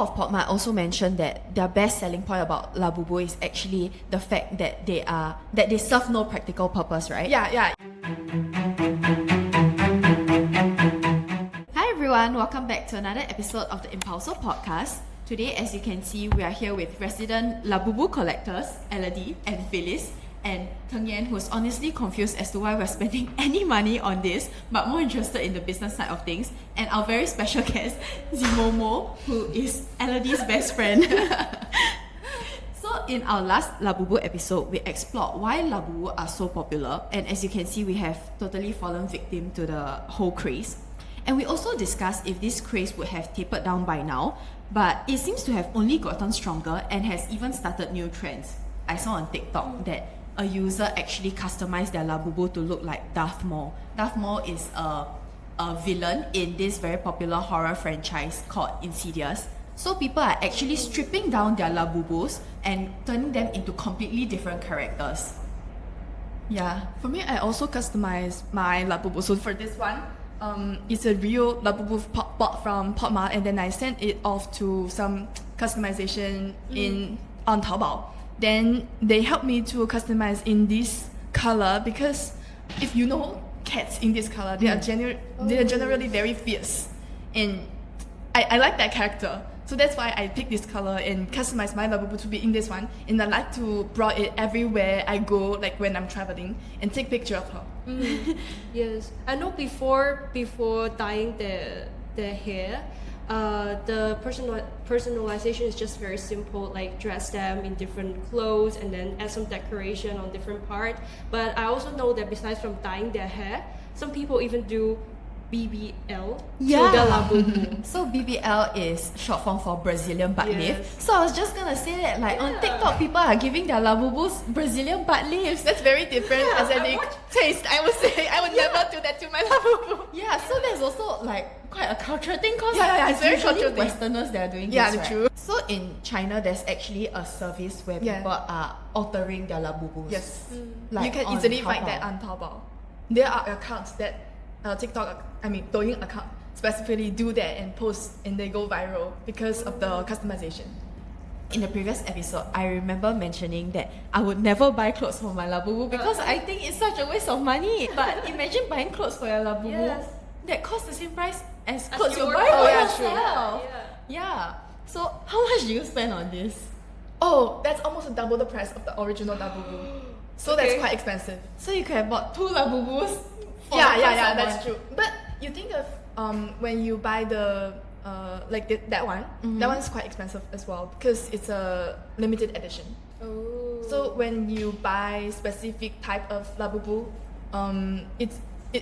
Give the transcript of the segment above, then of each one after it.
of Popmart also mentioned that their best selling point about Labubu is actually the fact that they serve no practical purpose, right? Yeah. Hi everyone, welcome back to another episode of the Impulso podcast. Today, as you can see, we are here with resident Labubu collectors, Elody and Phyllis, and Tengian, who's honestly confused as to why we're spending any money on this, but more interested in the business side of things, and our very special guest, Zimomo, who is Elody's best friend. So in our last Labubu episode, we explored why Labubu are so popular, and as you can see, we have totally fallen victim to the whole craze. And we also discussed if this craze would have tapered down by now, but it seems to have only gotten stronger and has even started new trends. I saw on TikTok that a user actually customized their Labubu to look like Darth Maul. Darth Maul is a villain in this very popular horror franchise called Insidious. So people are actually stripping down their Labubus and turning them into completely different characters. Yeah, for me, I also customized my Labubu. So for this one, it's a real Labubu bought from Pop Mart, and then I sent it off to some customization on Taobao. Then they helped me to customize in this color, because if you know cats in this color, they are generally very fierce, and I like that character. So that's why I picked this color and customized my Labubu to be in this one. And I like to brought it everywhere I go, like when I'm traveling, and take picture of her. Yes, I know before dyeing the hair, the personalization is just very simple, like dress them in different clothes and then add some decoration on different part. But I also know that besides from dyeing their hair, some people even do BBL to the Labubu. So BBL is short form for Brazilian butt lift. So I was just gonna say that, like on TikTok, people are giving their Labubus Brazilian butt lifts. That's very different aesthetic taste, I would say. I would never do that to my Labubu. Yeah, so there's also like quite a cultural thing, because it's very cultural thing. Westerners that are doing this, right? True. So in China, there's actually a service where people are altering their Labubus. Yes, like you can easily find that on Taobao. There are accounts that Douyin account specifically do that and post, and they go viral because of the customization. In the previous episode, I remember mentioning that I would never buy clothes for my Labubu because I think it's such a waste of money. But imagine buying clothes for your Labubu that costs the same price as clothes you buy for yourself. Yeah. So how much do you spend on this? Oh, that's almost double the price of the original Labubu. So that's quite expensive. So you could have bought two Labubus. Yeah, that's true. But you think of when you buy the that one, that one is quite expensive as well because it's a limited edition. Oh. So when you buy specific type of Labubu, it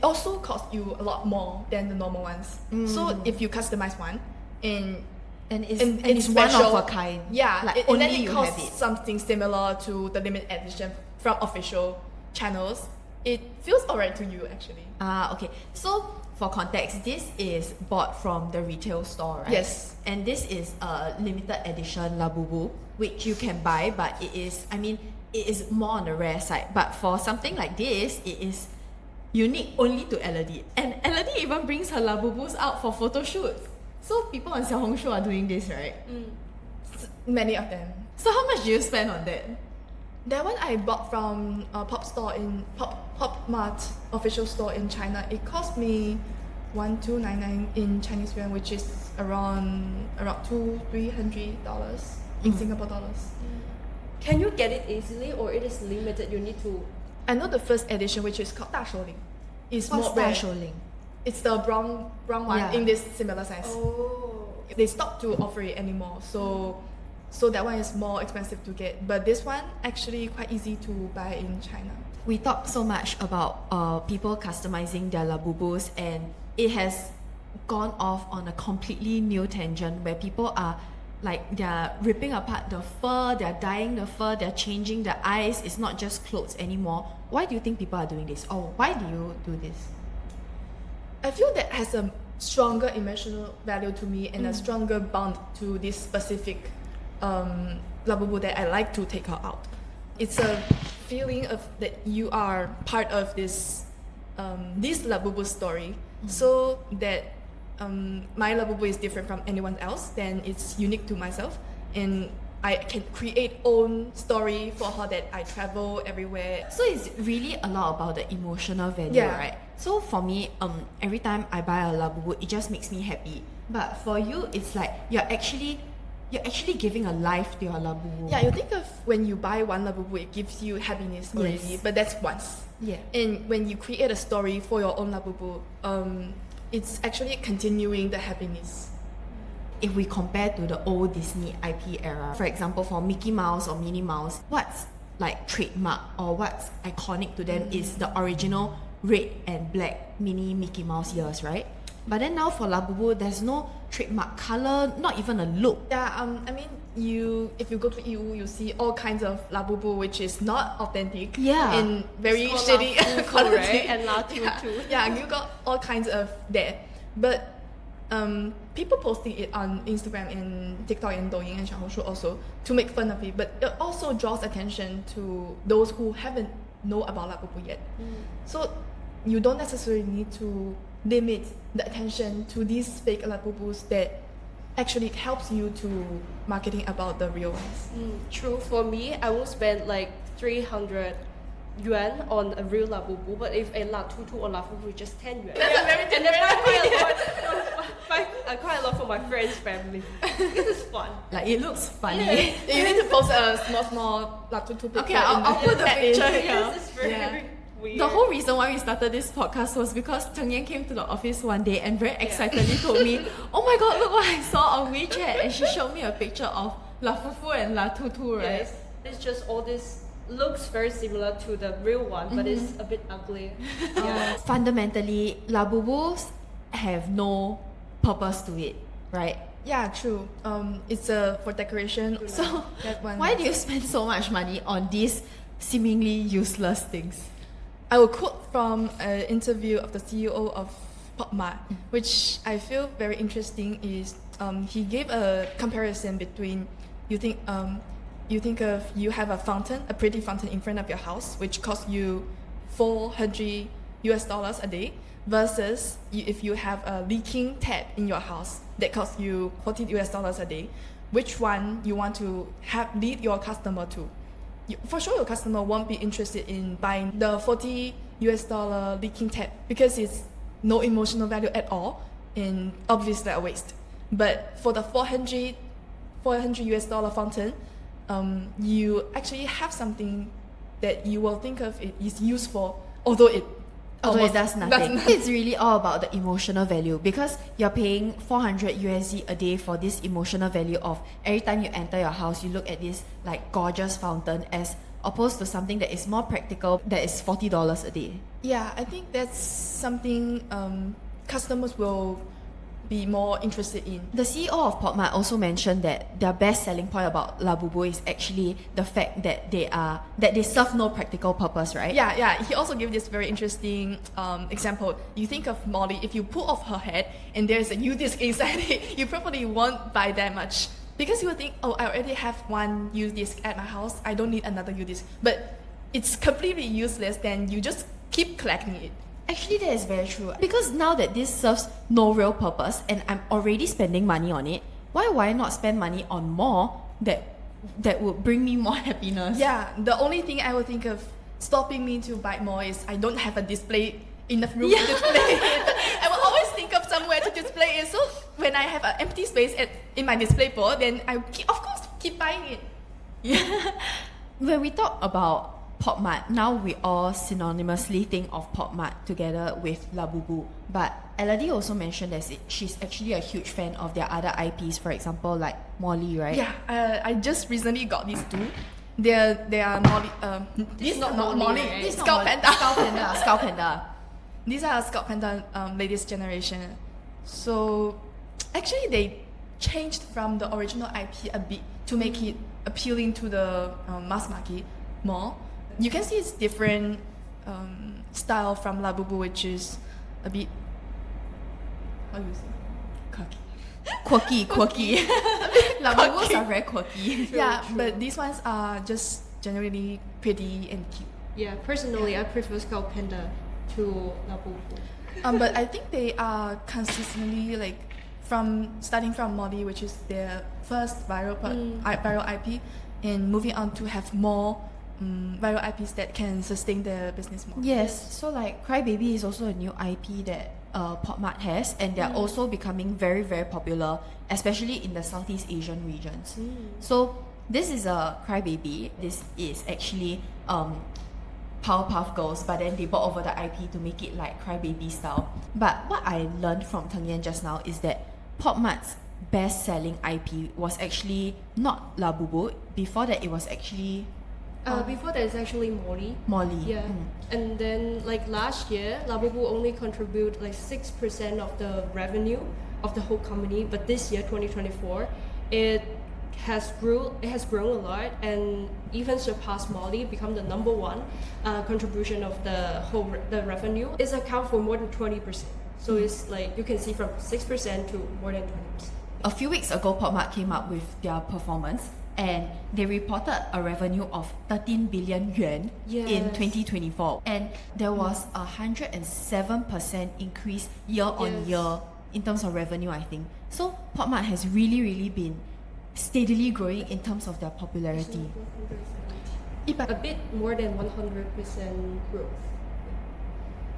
also costs you a lot more than the normal ones. So if you customize one and it's one special, of a kind. Yeah, like and only then it you costs have it. something similar to the limited edition from official channels. It feels alright to you actually. Okay. So for context, this is bought from the retail store, right? Yes. And this is a limited edition Labubu, which you can buy, but it is more on the rare side. But for something like this, it is unique only to Elody. And Elody even brings her Labubus out for photo shoots. So people on Xiaohongshu are doing this, right? Many of them. So how much do you spend on that? That one I bought from Pop Mart official store in China. It cost me 1,299 in Chinese yuan, which is around $200-300 in Singapore dollars. Can you get it easily, or it is limited? You need to. I know the first edition, which is called 大手领, is What's more rare. 大手领? It's the brown one in this similar size. Oh. They stopped to offer it anymore, so that one is more expensive to get. But this one actually quite easy to buy in China. We talked so much about people customizing their Labubus, and it has gone off on a completely new tangent where people are like, they're ripping apart the fur, they're dyeing the fur, they're changing the eyes. It's not just clothes anymore. Why do you think people are doing this? Or why do you do this? I feel that has a stronger emotional value to me and a stronger bond to this specific Labubu that I like to take her out. It's a feeling of that you are part of this Labubu story, so that my Labubu is different from anyone else, then it's unique to myself, and I can create own story for her that I travel everywhere. So it's really a lot about the emotional value, Yeah. right? So for me, every time I buy a Labubu, it just makes me happy. But for you, it's like you're actually giving a life to your Labubu. Yeah, you think of when you buy one Labubu, it gives you happiness already, Yes. but that's once. Yeah. And when you create a story for your own Labubu, it's actually continuing the happiness. If we compare to the old Disney IP era, for example, for Mickey Mouse or Minnie Mouse, what's like trademark or what's iconic to them is the original red and black mini Mickey Mouse ears, right? But then now for Labubu, there's no trademark color, not even a look. Yeah, I mean, if you go to EU, you see all kinds of Labubu which is not authentic. Yeah. In very It's called shitty Labubu, quality. right? And Labubu. Yeah, you got all kinds of that. But people posting it on Instagram and TikTok and Douyin and Xiaohongshu also to make fun of it. But it also draws attention to those who haven't know about Labubu yet. So you don't necessarily need to limit the attention to these fake Labubus that actually helps you to marketing about the real ones. True. For me, I will spend like 300 yuan on a real Labubu, but if a Latutu or Labubu is just 10 yuan. That's a very And then different quite a lot for my friends' family. This is fun. Like it looks funny. Yeah. You need to post a small Latutu picture. Okay, I'll put the picture here. This is very Yeah. weird. The whole reason why we started this podcast was because Tengian came to the office one day and very excitedly told me, "Oh my god, look what I saw on WeChat!" And she showed me a picture of Lafufu and Latutu, right? Yes, it's just all this looks very similar to the real one, but it's a bit ugly. Yeah. Fundamentally, Labubus have no purpose to it, right? Yeah, true. It's for decoration. So that one. why do you spend so much money on these seemingly useless things? I will quote from an interview of the CEO of Pop Mart, which I feel very interesting. Is he gave a comparison between you think of you have a fountain, a pretty fountain in front of your house, which costs you $400 a day, versus if you have a leaking tap in your house that costs you $40 a day. Which one you want to lead your customer to? For sure, your customer won't be interested in buying the $40 leaking tap because it's no emotional value at all and obviously a waste. But for the $400 fountain, you actually have something that you will think of it is useful, although it does nothing. It's really all about the emotional value because you're paying $400 a day for this emotional value of every time you enter your house, you look at this like gorgeous fountain as opposed to something that is more practical that is $40 a day. Yeah, I think that's something customers will be more interested in. The CEO of Popmart also mentioned that their best selling point about Labubu is actually the fact that they serve no practical purpose, right? Yeah. He also gave this very interesting example. You think of Molly, if you pull off her head and there's a U-disc inside it, you probably won't buy that much because you will think, oh, I already have one U-disc at my house. I don't need another U-disc. But it's completely useless. Then you just keep collecting it. Actually, that is very true. Because now that this serves no real purpose and I'm already spending money on it, why not spend money on more that would bring me more happiness? Yeah, the only thing I would think of stopping me to buy more is I don't have a display enough room to display it. I will always think of somewhere to display it. So when I have an empty space in my display board, then I of course keep buying it. Yeah. When we talk about Popmart, now we all synonymously think of Popmart together with Labubu. But Elody also mentioned that she's actually a huge fan of their other IPs, for example, like Molly, right? Yeah, I just recently got these two. They are Molly. This is not Molly. right? This is Scout Scout Panda. Scout Panda. These are Scout Panda latest generation. So actually they changed from the original IP a bit to make it appealing to the mass market more. You can see it's different style from Labubu, which is a bit, how do you say? Quirky. Labubus are very quirky. Yeah, but these ones are just generally pretty and cute. Yeah, personally, I prefer Scout Panda to Labubu. But I think they are consistently like starting from Molly, which is their first viral IP, and moving on to have more viral IPs that can sustain their business more. Yes, so like Crybaby is also a new IP that Pop Mart has, and they're also becoming very, very popular, especially in the Southeast Asian regions. So this is a Crybaby. This is actually Powerpuff Girls, but then they bought over the IP to make it like Crybaby style. But what I learned from Tengian just now is that Pop Mart's best-selling IP was actually not Labubu. Before that, it was actually Before that, it's actually Molly. Molly. Yeah. And then like last year, Labubu only contribute like 6% of the revenue of the whole company. But this year, 2024, it has grown a lot and even surpassed Molly, become the number one contribution of the revenue. It's account for more than 20%. So it's like you can see from 6% to more than 20%. A few weeks ago, Pop Mart came up with their performance, and they reported a revenue of 13 billion yuan in 2024, and there was a 107% increase year on year in terms of revenue, I think. So Pop Mart has really been steadily growing in terms of their popularity. A bit more than 100% growth.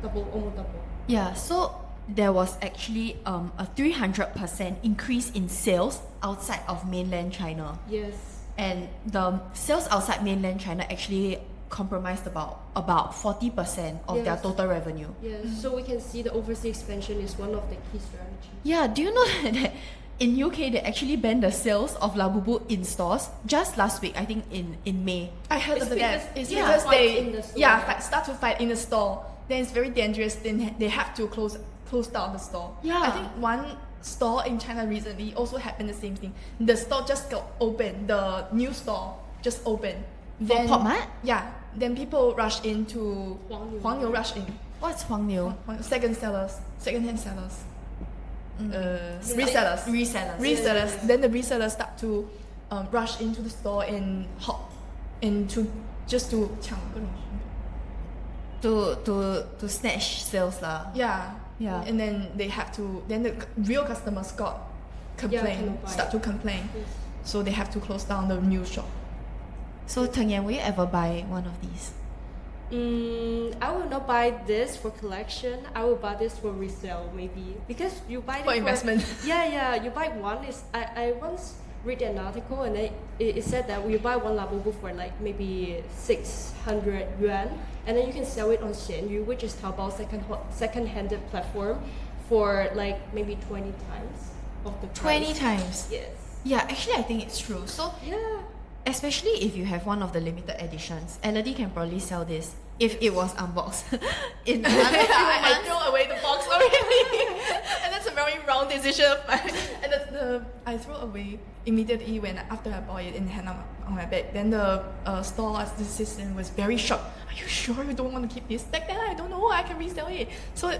Almost double. Yeah, so there was actually a 300% increase in sales outside of mainland China. Yes. And the sales outside mainland China actually comprised about 40% of their total revenue. Yes. So we can see the overseas expansion is one of the key strategies. Yeah, do you know that in UK they actually banned the sales of Labubu in stores just last week, I think in May. I heard of that. It's yeah, because fight in the store. start to fight in the store. Then it's very dangerous. Then they have to close down the store. Yeah. I think one store in China recently also happened the same thing. The store just got open. The new store just opened. For Pop Mart? Yeah. Then people rush into Huangniu rush in. What's Huangniu? Second hand sellers. Resellers. Resellers. Resellers. Then the resellers start to rush into the store and hop into just to 抢各种 to snatch sales lah. Yeah. And then then the real customers start to complain. Yes. So they have to close down the new shop. So Tengian, will you ever buy one of these? I will not buy this for collection. I will buy this for resale maybe, because you buy it For investment. Yeah, you buy one is I once read an article and it said that we buy one Labubu for like maybe 600 yuan, and then you can sell it on Xianyu, which is Taobao's second-handed platform, for like maybe 20 times of the price. 20 times? Yes. Yeah, actually I think it's true. So Yeah. especially if you have one of the limited editions, Elody can probably sell this if it was unboxed in another few I months. throw away the box already. And that's a very wrong decision of mine. And I threw away immediately after I bought it and had it on my bag. Then the store assistant was very shocked. Are you sure you don't want to keep this? Back then I don't know, I can resell it. So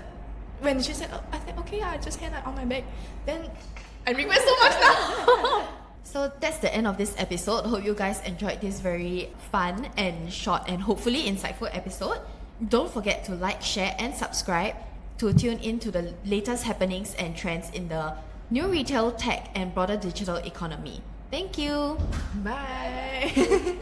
when she said, I said, okay, I just had it on my bag. Then I regret so much now. So that's the end of this episode. Hope you guys enjoyed this very fun and short and hopefully insightful episode. Don't forget to like, share and subscribe to tune in to the latest happenings and trends in the new retail, tech and broader digital economy. Thank you. Bye.